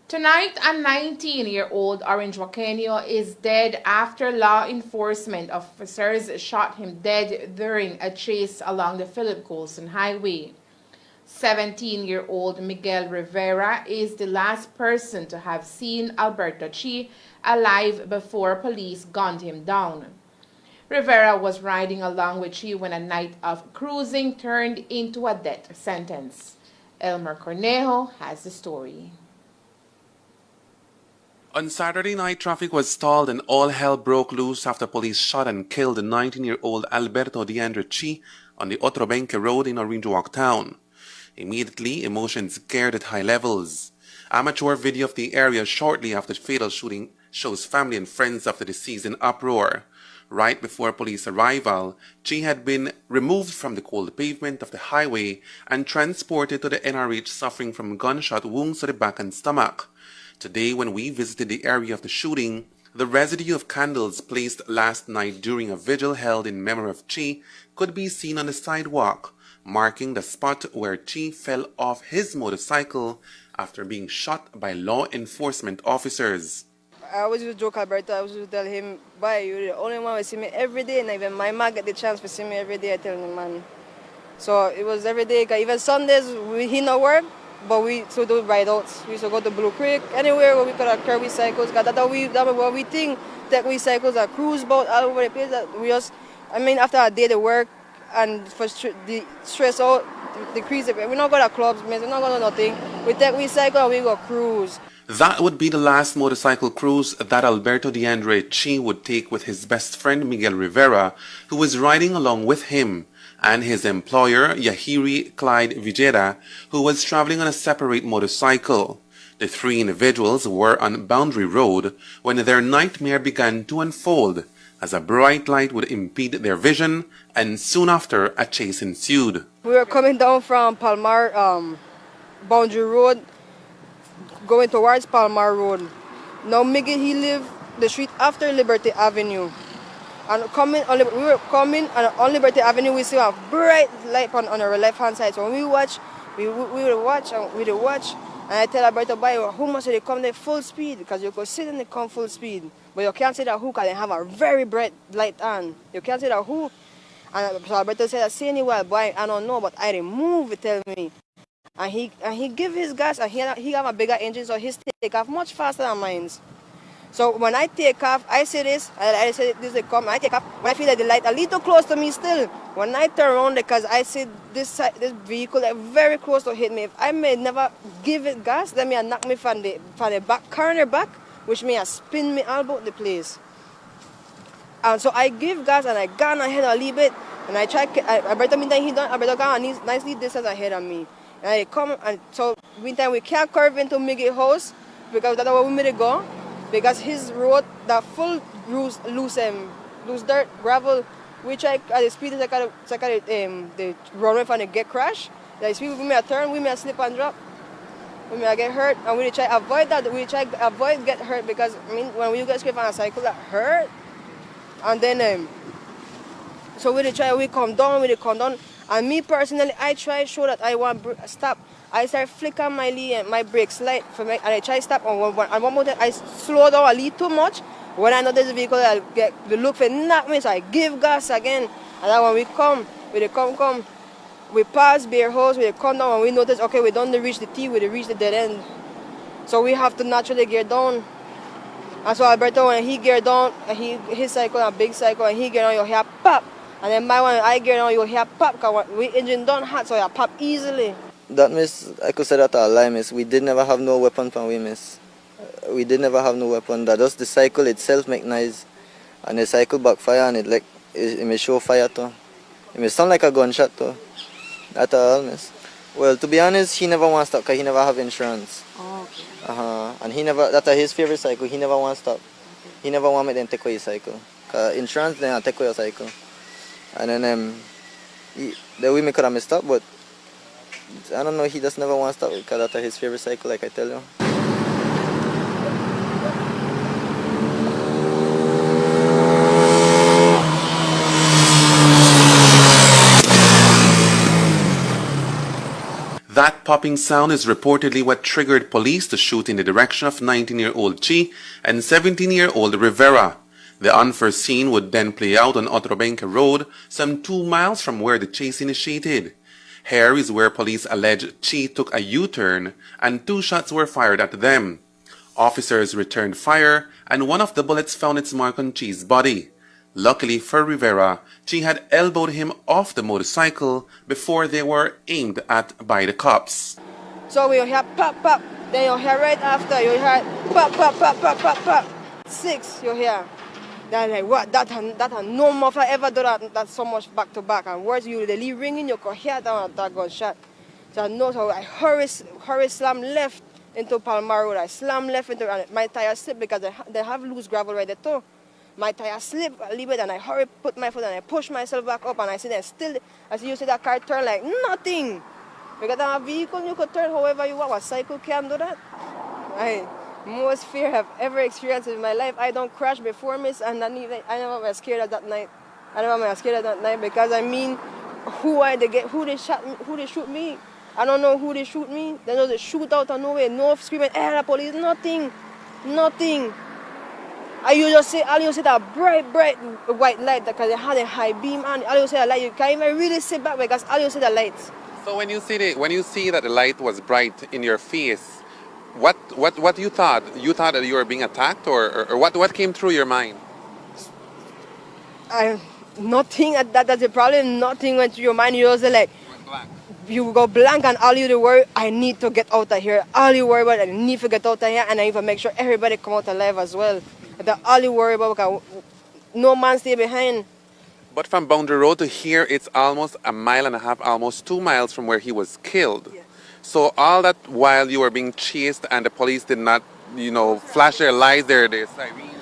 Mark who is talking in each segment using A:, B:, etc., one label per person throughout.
A: Tonight, a 19-year-old Orange is dead after law enforcement officers shot him dead during a chase along the Philip Colson Highway. 17-year-old Miguel Rivera is the last person to have seen Alberto Chi alive before police gunned him down. Rivera was riding along with Chi when a night of cruising turned into a death sentence. Elmer Cornejo has the story.
B: On Saturday night, traffic was stalled and all hell broke loose after police shot and killed the 19-year-old Alberto Deandre Chi on the Otro Benque road in Orange town. Immediately, emotions geared at high levels. Amateur video of the area shortly after the fatal shooting shows family and friends of the deceased in uproar. Right before police arrival, Chi had been removed from the cold pavement of the highway and transported to the NRH suffering from gunshot wounds to the back and stomach. Today, when we visited the area of the shooting, the residue of candles placed last night during a vigil held in memory of Chi could be seen on the sidewalk, marking the spot where Chi fell off his motorcycle after being shot by law enforcement officers.
C: I always used to joke Alberto, I always used to tell him, "Bye, you're the only one who see me every day," and even my mom get the chance to see me every day, I tell him, man. So it was every day, cause even Sundays, he no work, but we used to do ride-outs. We used to go to Blue Creek, anywhere where we could have carry cycles, cause that's what we think, that we cycles are cruise boat all over the place, that we just, after a day to work, and for the stress out, decrease it, we're not going to clubs, we're not going to nothing. We take we cycle and we go cruise.
B: That would be the last motorcycle cruise that Alberto Deandre Chi would take with his best friend Miguel Rivera, who was riding along with him, and his employer Yahiri Clyde Vijera, who was traveling on a separate motorcycle. The three individuals were on Boundary Road when their nightmare began to unfold, as a bright light would impede their vision, and soon after a chase ensued.
C: We were coming down from Palmar Boundary Road, going towards Palmar Road. Now Miggy, he lived the street after Liberty Avenue. And we were coming on Liberty Avenue, we see a bright light on our left-hand side. So when we watch, we would watch, and I tell Alberto, "Boy, how much they come there full speed?" Because you could see them, they come full speed. But you can't see that who, because they have a very bright light on. You can't see that who. And so Alberto said, "See anywhere, boy, I don't know, but I remove," he tell me. And he give his gas, and he have a bigger engine, so his take off much faster than mine. So when I take off, I see this, I say this they come, I take off, when I feel that the light a little close to me still. When I turn around, because I see this vehicle like very close to hit me, if I may never give it gas, then me knock me from the back, corner back, which may spin me all about the place. And so I give gas and I gone ahead a little bit, and I try, Alberto meantime he done, Alberto gone nicely distance ahead of me. And I come, and so meantime we can't curve into Miggy's house, because that's where we made it go. Because his road, that full loose dirt, gravel, we try at the speed like the runway from the get crash. The speed we may turn, we may slip and drop, we may get hurt, and we try avoid that. We try avoid get hurt, because when you get scraped on a cycle, that hurt. And then so we come down, and me personally, I try show that I want stop. I start flicking my brakes light for me, and I try stop. And one more time, I slow down a little too much. When I know there's a vehicle, I'll get the look for knock me, so I give gas again. And then when we come, we pass Bear House, we come down, and we notice, okay, we don't reach the T, we reach the dead end. So we have to naturally gear down. And so Alberto, when he gear down, his cycle, a big cycle, and he gear down, you hear pop. And then my one, I gear down, you hear pop, because we engine done hot, so you pop easily.
D: That miss, I could say that a lie, miss. We did never have no weapon from we, miss. We did never have no weapon. That just the cycle itself make noise, and the cycle backfire, and it may show fire too. It may sound like a gunshot too. At all, miss. Well, to be honest, he never wants to stop because he never have insurance.
C: Oh, okay.
D: And he never. That's his favorite cycle. He never wants to stop. Okay. He never want me them take away his cycle. Cause insurance then take away your cycle. And then the way me could have messed up, but I don't know, he just never wants to stop because that's his favorite cycle, like I tell you.
B: That popping sound is reportedly what triggered police to shoot in the direction of 19-year-old Chi and 17-year-old Rivera. The unforeseen would then play out on Otro Benque Road, some 2 miles from where the chase initiated. Here is where police allege Chi took a U-turn and 2 shots were fired at them. Officers returned fire and one of the bullets found its mark on Chi's body. Luckily for Rivera, Chi had elbowed him off the motorcycle before they were aimed at by the cops.
C: So you hear pop, pop. Then you hear right after, you hear pop, pop, pop, pop, pop, pop. 6, you hear. Then like, what? That no muffler ever do that so much back to back. And words you, the leave ringing, you could hear that gunshot. So I know, so I hurry slam left into Palmar Road. I slam left into, and my tire slipped because they have loose gravel right there too. My tire slipped a little bit and I hurry, put my foot and I push myself back up and I see them still, I see you see that car turn like nothing. Because a vehicle you could turn however you want, a cycle can't do that. Right. Most fear I've ever experienced in my life. I don't crash before miss and I never was scared of that night. I never was scared of that night because I mean who they shoot me. I don't know who they shoot me. They know they shoot out of nowhere, no screaming, hey the police, nothing. All you see that bright white light because they had a high beam on. All you see that light, you can't even really sit back because all you see the lights.
B: So when you see that the light was bright in your face, what you thought? You thought that you were being attacked, or what came through your mind?
C: Nothing. That's the problem. Nothing went through your mind. You just like you go blank, and all you worry, I need to get out of here. All you worry about, I need to get out of here, and I need to make sure everybody come out alive as well. That's all you worry about because no man stay behind.
B: But from Boundary Road to here, it's almost 1.5 miles, almost 2 miles from where he was killed.
C: Yeah.
B: So all that while you were being chased and the police did not, flash their lights, their sirens.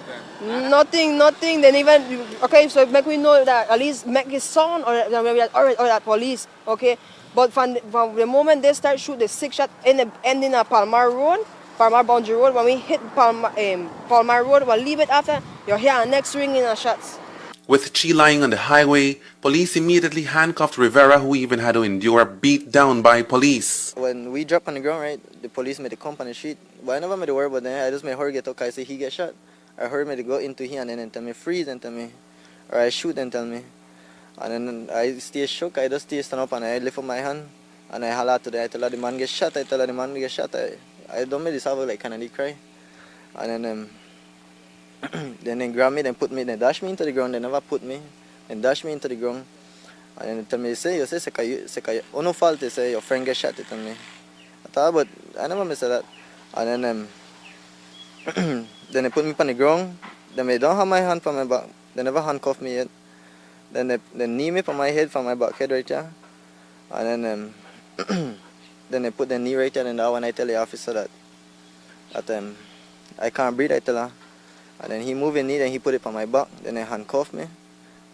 C: Nothing. Then even okay. So make we know that at least make his son or that police. Okay. But from the moment they start shoot the 6 shot ending at Palmar Boundary Road, when we hit Palmar Road, we'll leave it after, you'll hear our next ringing of shots.
B: With Chi lying on the highway, police immediately handcuffed Rivera, who even had to endure beat down by police.
D: When we dropped on the ground, right, the police made the come on the street. But I never made the word, but then I just made her get up. I say he get shot. I heard me to go into here and then tell me freeze and tell me, or I shoot and tell me. And then I stay shook. I just stay stand up and I lift up my hand and I holler to them. I tell her the man get shot. I tell her the man get shot. I don't make this have like kind of cry. And then then they grab me, then put me, then dash me into the ground. They never put me, then dash me into the ground. And then they tell me, say, oh no fault, they say, your friend get shot, they tell me. I thought, but I never miss that. And then then they put me on the ground. Then they don't have my hand from my back. They never handcuff me yet. Then they knee me from my head, from my back head right here. And then then they put the knee right here. And that when I tell the officer that I can't breathe, I tell her. And then he moved his knee, then he put it on my back. Then they handcuffed me.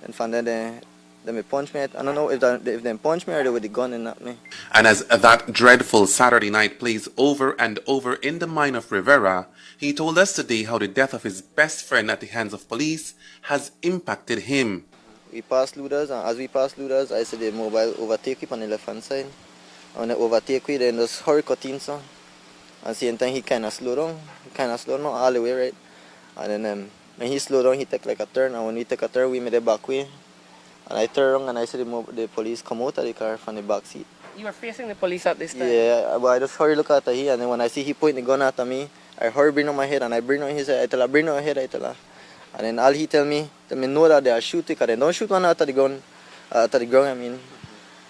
D: And from there, then they punch me. I don't know if they punch me or they with the gun and knock me.
B: And as that dreadful Saturday night plays over and over in the mind of Rivera, he told us today how the death of his best friend at the hands of police has impacted him.
D: We passed Ludas, and as we passed Ludas, I said the mobile overtake me on the left hand side. And they overtake me, then just hurry cut in so. And same time he kind of slowed down. He kind of slowed down all the way, right? And then when he slowed down, he took like a turn. And when we take a turn, we made a back way. And I turned around and I saw the police come out of the car from the back seat.
E: You were facing the police at this time?
D: Yeah, but I just hurry look at him. And then when I see he pointing the gun at me, I hurry bring on my head and I bring on his head. I tell her, bring on her head, I tell her. And then all he tell me know that they are shooting, because they don't shoot one out of the ground, I mean.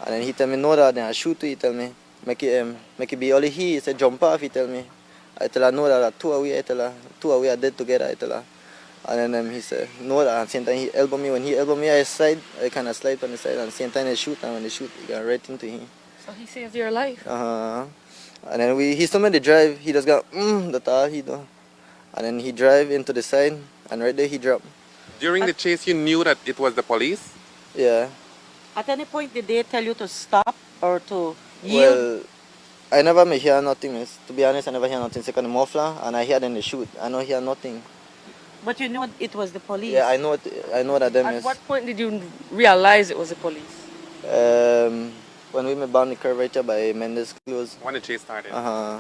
D: And then he tell me know that they are shooting, he tell me, make it be only he said jump off, he tell me. I tell her no that 2 away, I tell her, 2 away are dead together, I tell her. And then he said no that, and same time he elbowed me. When he elbowed me, I kind of slide on the side, and same time they shoot, and when they shoot, he got right into him.
E: So he saved your life?
D: And then he still made the drive, he just got, that's all he do. And then he drive into the side, and right there he dropped.
B: During the chase, you knew that it was the police?
D: Yeah.
E: At any point, did they tell you to stop or to yield?
D: Well, I never hear nothing, miss. To be honest, I never hear nothing. Second the muffler, and I hear them shoot. I don't hear nothing.
E: But you knew it was the police?
D: Yeah, I know that them
E: At
D: is.
E: what point did you realize it was the police?
D: when we bound the curve right here by Mendes Close.
B: When the chase started.
D: Uh-huh.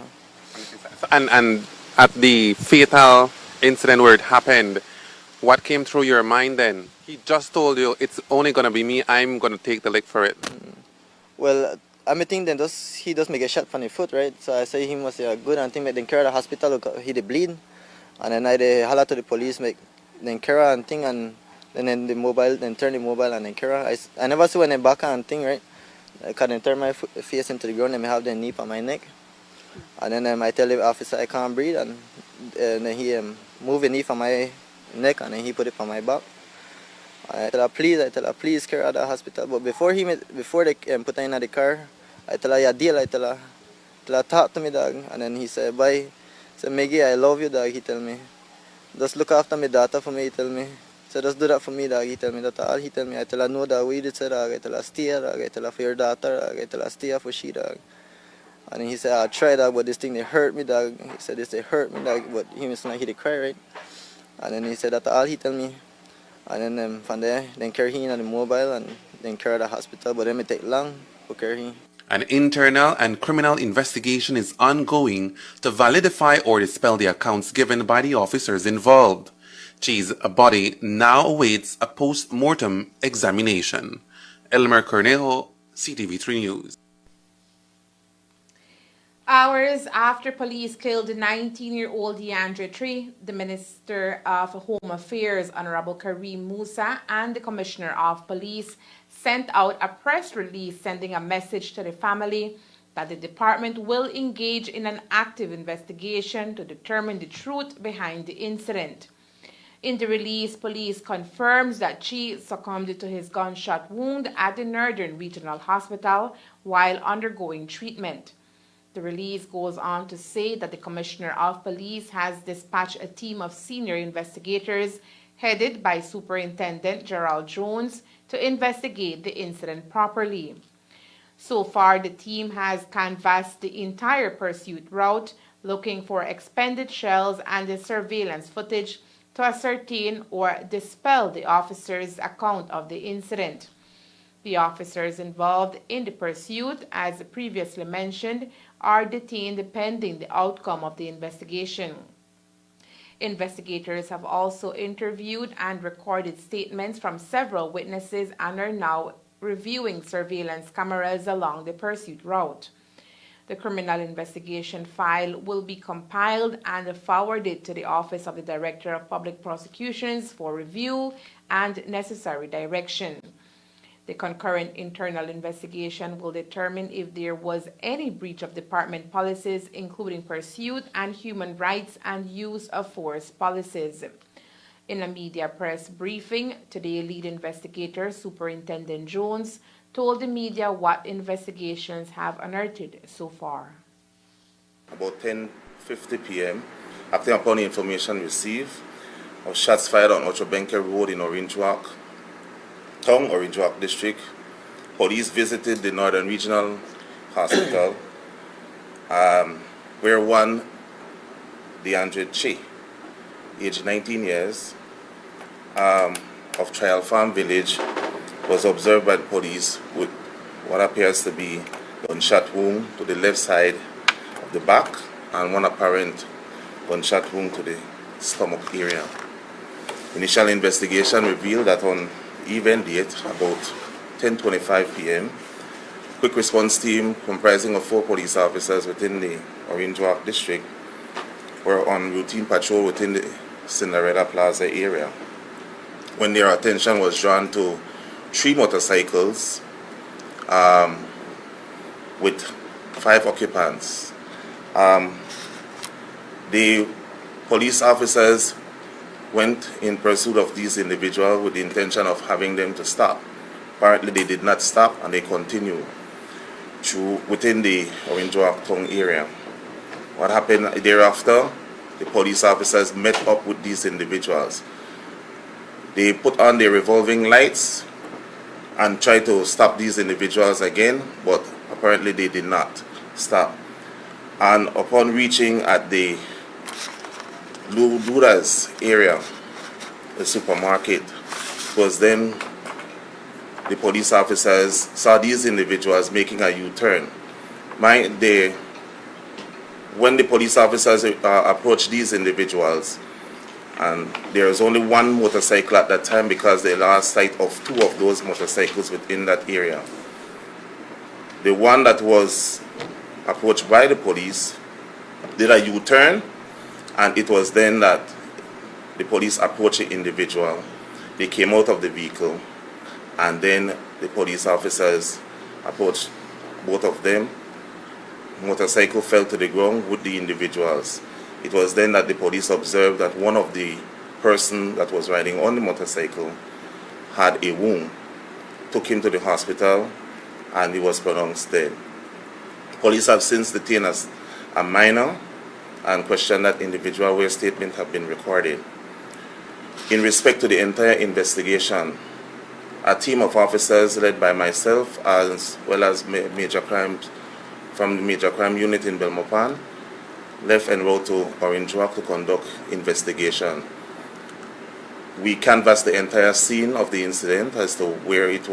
B: So, and at the fatal incident where it happened, what came through your mind then? He just told you it's only gonna be me. I'm gonna take the lick for it.
D: Well, I think then he just make a shot from the foot, right? So I say he must good and thing make them carry the hospital, look, he dey bleed. And then I dey holler to the police, make then carry and thing, and then the mobile, then turn the mobile and then carry. I never see when they back and thing, right? I can then turn my face into the ground and I have the knee on my neck. And then I tell the officer I can't breathe, and then he move the knee from my neck and then he put it on my back. I tell her please carry her to the hospital. But before they put her in the car, I tell her yeah deal. I tell her talk to me dog, and then he said bye. Say Maggie, I love you dog. He tell me just look after my daughter for me. He tell me so just do that for me dog. He tell me that all. He tell me I tell her no dog. We did say dog. I tell her stay dog. I tell her for your daughter dog. I tell her stay for she dog. And then he said I'll try dog, but this thing they hurt me dog. He said this they hurt me dog, but he was like he did cry right. And then he said that all he tell me. And then from there, then carry him on the mobile and then carry to the hospital. But then it take long to carry him.
B: An internal and criminal investigation is ongoing to validify or dispel the accounts given by the officers involved. Chi's body now awaits a post-mortem examination. Elmer Cornejo, CTV3 News.
A: Hours after police killed 19-year-old DeAndre Tree, the Minister of Home Affairs, Honorable Kareem Musa, and the Commissioner of Police sent out a press release sending a message to the family that the department will engage in an active investigation to determine the truth behind the incident. In the release, police confirms that Chi succumbed to his gunshot wound at the Northern Regional Hospital while undergoing treatment. The release goes on to say that the Commissioner of Police has dispatched a team of senior investigators headed by Superintendent Gerald Jones to investigate the incident properly. So far, the team has canvassed the entire pursuit route, looking for expended shells and the surveillance footage to ascertain or dispel the officers' account of the incident. The officers involved in the pursuit, as previously mentioned, are detained pending the outcome of the investigation. Investigators have also interviewed and recorded statements from several witnesses and are now reviewing surveillance cameras along the pursuit route. The criminal investigation file will be compiled and forwarded to the Office of the Director of Public Prosecutions for review and necessary direction. The concurrent internal investigation will determine if there was any breach of department policies, including pursuit and human rights and use of force policies. In a media press briefing today, lead investigator Superintendent Jones told the media what investigations have unearthed so far.
F: About 10:50 p.m., acting upon the information received of shots fired on Otro Benque Road in Orange Walk District, police visited the Northern Regional Hospital, where one DeAndre Chi, aged 19 years, of Trial Farm Village, was observed by the police with what appears to be gunshot wound to the left side of the back and one apparent gunshot wound to the stomach area. Initial investigation revealed that on event date, about 10:25 p.m., quick response team comprising of 4 police officers within the Orange Walk District were on routine patrol within the Cinderella Plaza area when their attention was drawn to 3 motorcycles with 5 occupants. The police officers went in pursuit of these individuals with the intention of having them to stop. Apparently they did not stop and they continued within the Orange Walk Town area. What happened thereafter, the police officers met up with these individuals. They put on their revolving lights and tried to stop these individuals again, but apparently they did not stop. And upon reaching at the Luda's area, the supermarket, was then the police officers saw these individuals making a U-turn. When the police officers approached these individuals, and there was only one motorcycle at that time because they lost sight of two of those motorcycles within that area. The one that was approached by the police did a U-turn, and it was then that the police approached the individual. They came out of the vehicle, and then the police officers approached both of them. Motorcycle fell to the ground with the individuals. It was then that the police observed that one of the person that was riding on the motorcycle had a wound, took him to the hospital, and he was pronounced dead. Police have since detained a minor and questioned that individual where statements have been recorded. In respect to the entire investigation, a team of officers led by myself as well as major crimes from the major crime unit in Belmopan left en route to Orange Walk to conduct investigation. We canvassed the entire scene of the incident as to where it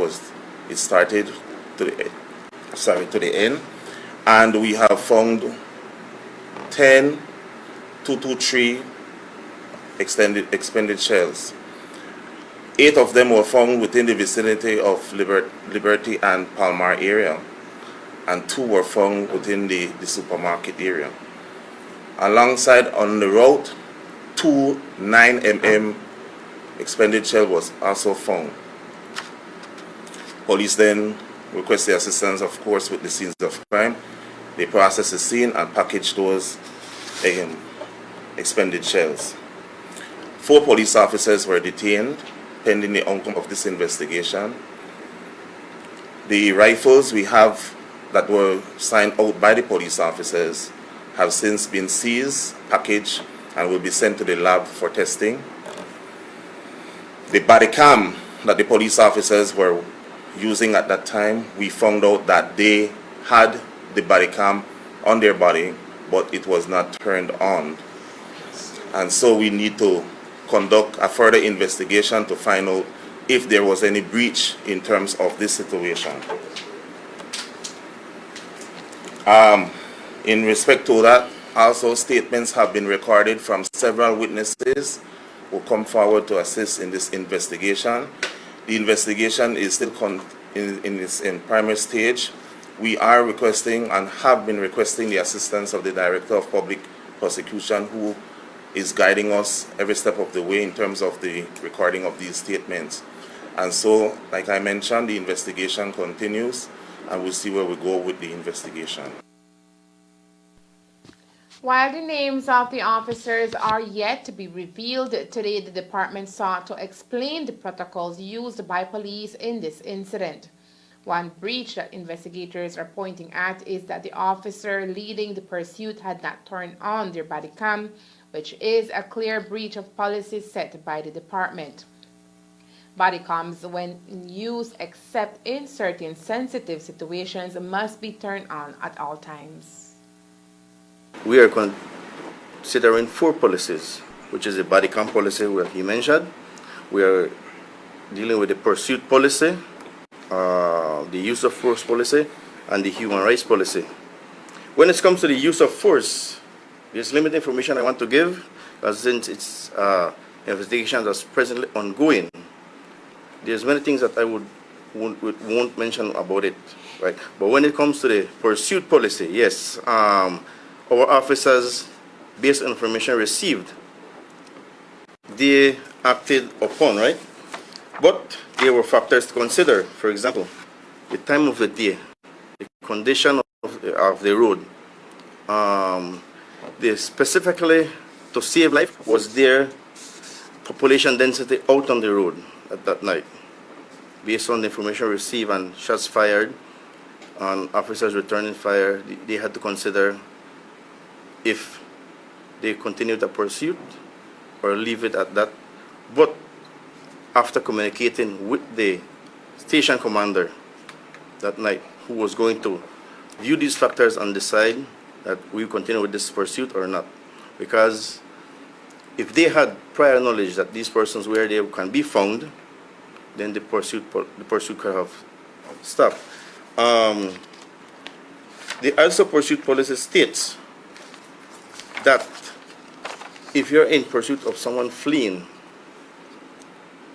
F: started to the end, and we have found 10 223 expended shells. 8 of them were found within the vicinity of Liberty and Palmar area, and 2 were found within the supermarket area. Alongside on the road, 2 9mm expended shells was also found. Police then request the assistance, of course, with the scenes of crime. They process the scene and package those expended shells. 4 police officers were detained pending the outcome of this investigation. The rifles we have that were signed out by the police officers have since been seized, packaged, and will be sent to the lab for testing. The body cam that the police officers were using at that time, we found out that they had the body cam on their body, but it was not turned on. And so we need to conduct a further investigation to find out if there was any breach in terms of this situation. In respect to that, also statements have been recorded from several witnesses who come forward to assist in this investigation. The investigation is still in its primary stage. We are requesting and have been requesting the assistance of the Director of Public Prosecution, who is guiding us every step of the way in terms of the recording of these statements. And so, like I mentioned, the investigation continues, and we'll see where we go with the investigation.
A: While the names of the officers are yet to be revealed, today the department sought to explain the protocols used by police in this incident. One breach that investigators are pointing at is that the officer leading the pursuit had not turned on their body cam, which is a clear breach of policies set by the department. Body cams, when in use except in certain sensitive situations, must be turned on at all times.
G: We are considering 4 policies, which is the body cam policy that he mentioned. We are dealing with the pursuit policy, the use of force policy, and the human rights policy. When it comes to the use of force, there's limited information I want to give, since it's investigation that's presently ongoing. There's many things that I won't mention about it, right? But when it comes to the pursuit policy, yes, our officers, based on information received, they acted upon, right? But there were factors to consider. For example, the time of the day, the condition of the road. They specifically, to save life, was there population density out on the road at that night. Based on the information received and shots fired, and officers returning fire, they had to consider if they continue the pursuit or leave it at that. But after communicating with the station commander that night, who was going to view these factors and decide that we continue with this pursuit or not. Because if they had prior knowledge that these persons where they can be found, then the pursuit could have stopped. The also pursuit policy states that if you're in pursuit of someone fleeing,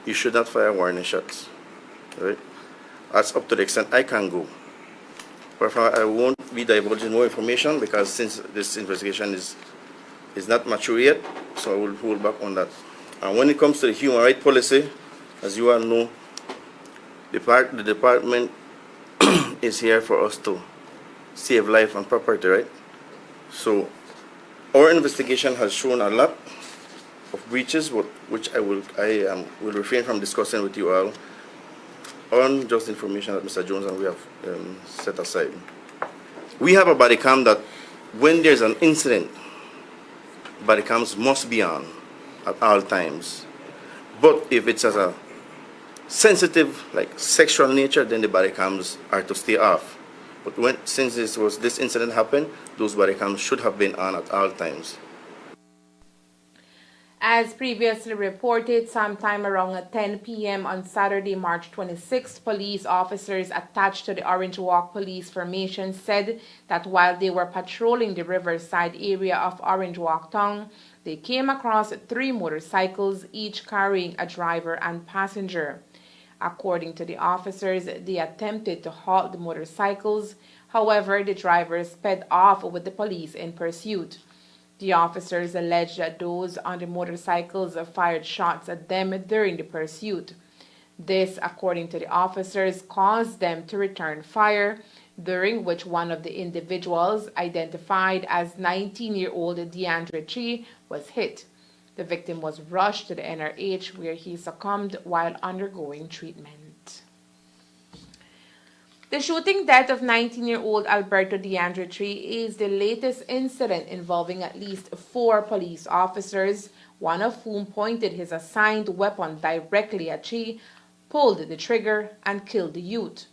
G: you should not fire warning shots. Right? That's up to the extent I can go. But I won't be divulging more information because since this investigation is not mature yet, so I will hold back on that. And when it comes to the human rights policy, as you all know, the department is here for us to save life and property, right? So our investigation has shown a lot of breaches, which I will refrain from discussing with you all on just information that Mr. Jones and we have set aside. We have a body cam that when there's an incident, body cams must be on at all times. But if it's as a sensitive, like sexual nature, then the body cams are to stay off. But since this incident happened, those body cams should have been on at all times.
A: As previously reported, sometime around 10 p.m. on Saturday, March 26th, police officers attached to the Orange Walk police formation said that while they were patrolling the riverside area of Orange Walk town, they came across 3 motorcycles, each carrying a driver and passenger. According to the officers, they attempted to halt the motorcycles. However, the drivers sped off with the police in pursuit. The officers alleged that those on the motorcycles fired shots at them during the pursuit. This, according to the officers, caused them to return fire, during which one of the individuals, identified as 19-year-old DeAndre Chi, was hit. The victim was rushed to the NRH where he succumbed while undergoing treatment. The shooting death of 19-year-old Alberto DeAndre Tree is the latest incident involving at least 4 police officers, one of whom pointed his assigned weapon directly at Chi, pulled the trigger, and killed the youth.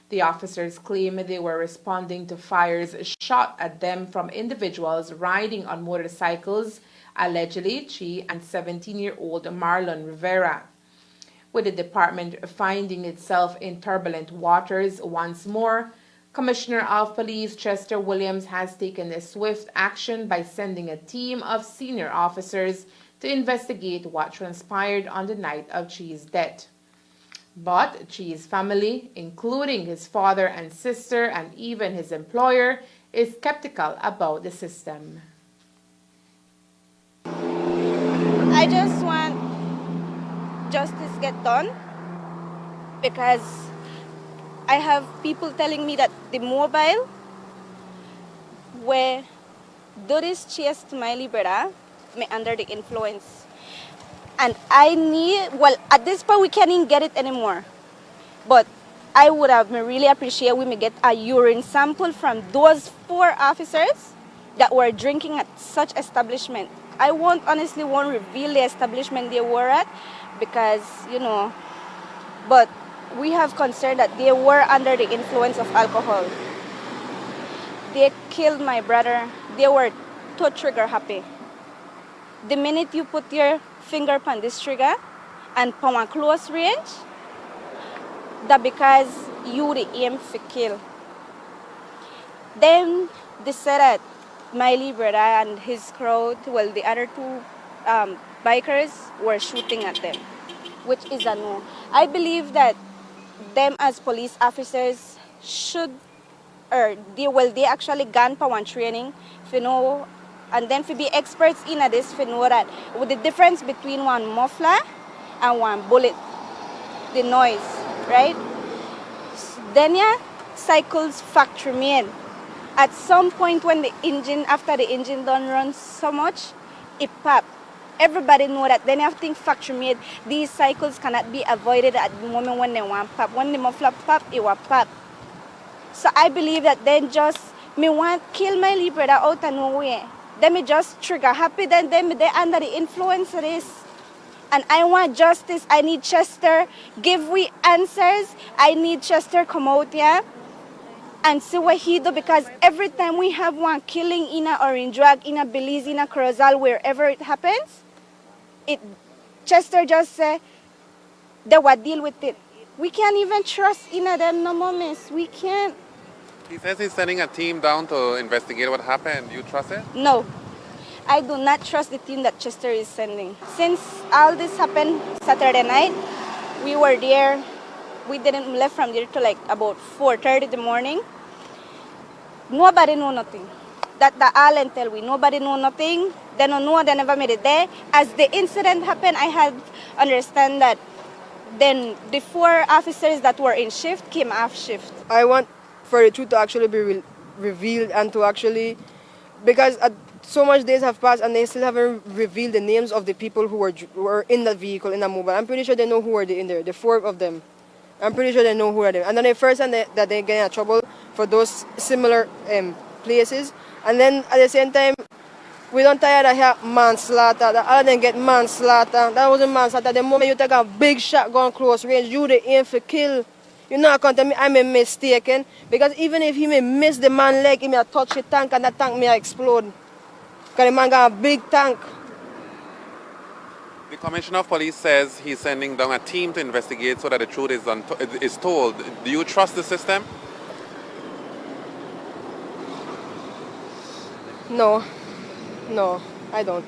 A: The officers claim they were responding to fires shot at them from individuals riding on motorcycles, allegedly Chi and 17-year-old Marlon Rivera. With the department finding itself in turbulent waters once more, Commissioner of Police Chester Williams has taken a swift action by sending a team of senior officers to investigate what transpired on the night of Chi's death. But Chi's family, including his father and sister and even his employer, is skeptical about the system.
H: I just want justice get done because I have people telling me that the mobile where Doris chased my libera me under the influence. And I need, well, at this point we can't even get it anymore. But I would have really appreciate we may get a urine sample from those 4 officers that were drinking at such establishment. I honestly won't reveal the establishment they were at because, you know, but we have concern that they were under the influence of alcohol. They killed my brother. They were too trigger happy. The minute you put your finger on this trigger and from a close range, that because you the aim for kill. Then they said that Miley brother and his crowd, well, the other 2 bikers were shooting at them, which is a no. I believe that them as police officers should, or they actually gone for one training, you know, and then to be experts in this, to know that with the difference between one muffler and one bullet, the noise, right? Then yeah, cycles factory made. At some point when the engine, after the engine done run so much, it pop. Everybody know that. Then everything factory made. These cycles cannot be avoided at the moment when they want pop. When the muffler pop, it will pop. So I believe that then just me want kill my brother out of nowhere. Then me just trigger happy. Then they under the influence of this. And I want justice. I need Chester give we answers. I need Chester come out here and see what he do, because every time we have one killing in a Orange Drag, in a Belize, in a Corozal, wherever it happens, Chester just say, they will deal with it. We can't even trust in them no more, miss. We can't.
B: He says he's sending a team down to investigate what happened. You trust it?
H: No, I do not trust the team that Chester is sending. Since all this happened Saturday night, we were there. We didn't left from there till like about 4:30 in the morning. Nobody know nothing. That the all tell we. Nobody know nothing. They don't know. They never made it there. As the incident happened, I had understand that then the 4 officers that were in shift came off shift.
C: I want for the truth to actually be revealed and to actually, because so much days have passed and they still haven't revealed the names of the people who were in that vehicle, in that mobile. I'm pretty sure they know who were in there, the 4 of them. I'm pretty sure they know who are there. And then the first time that they get in trouble for those similar places. And then at the same time, we don't tired of hear manslaughter. That all of them get manslaughter. That wasn't manslaughter. The moment you take a big shotgun close range, you the aim for kill. You know, can't tell me I'm mistaken. Because even if he may miss the man leg, he may touch the tank and the tank may explode. Because the man got a big tank.
B: The Commissioner of Police says he's sending down a team to investigate so that the truth is told. Do you trust the system?
C: No, I don't.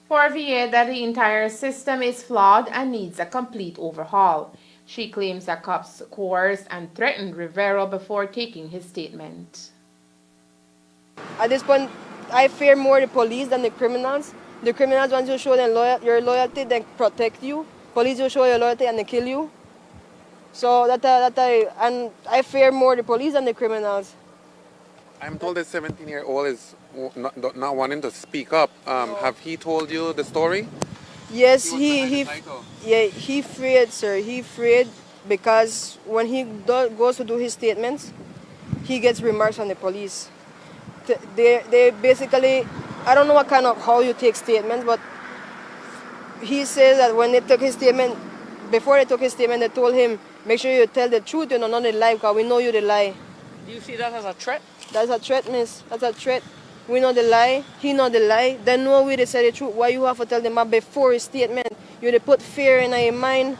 A: For Vieda, the entire system is flawed and needs a complete overhaul. She claims that cops coerced and threatened Rivera before taking his statement.
C: At this point, I fear more the police than the criminals. The criminals, once you show them your loyalty, they protect you. Police will show your loyalty and they kill you. So I fear more the police than the criminals.
B: I'm told this 17-year-old is not wanting to speak up. Have he told you the story?
C: Yes, he afraid, sir. He afraid because when he goes to do his statements, he gets remarks from the police. They basically, I don't know what kind of how you take statements, but he says that when they took his statement, before they took his statement, they told him, make sure you tell the truth, not the lie, because we know you the lie.
E: Do you see that as a threat?
C: That's a threat, miss. That's a threat. We know the lie. He know the lie. They know we they say the truth. Why you have to tell them before his statement? You they put fear in your mind.